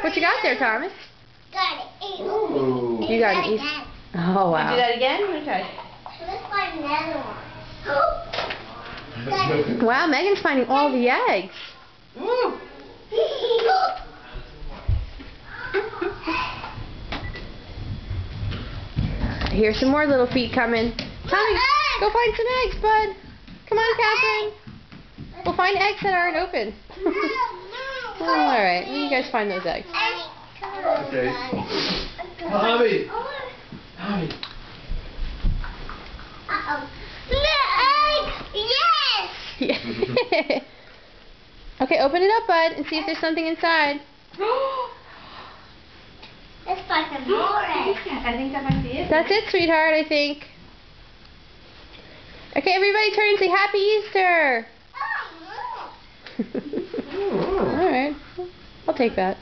What you got there, Thomas? Got it. Ooh. You got an Easter. Oh, wow. Do that again? Okay. Let's find another one. Wow, Megan's finding all the eggs. Ooh. Here's some more little feet coming. Tommy, go find some eggs, bud. Come on, Catherine. We'll find eggs that aren't open. Alright, you guys find those eggs. Okay. Tommy! Tommy! Uh-oh. The egg! Yes! Okay, open it up, bud, and see if there's something inside. Let's find some more eggs. I think that might be it. That's it, sweetheart, I think. Okay, everybody turn and say Happy Easter! Oh, Alright, I'll take that.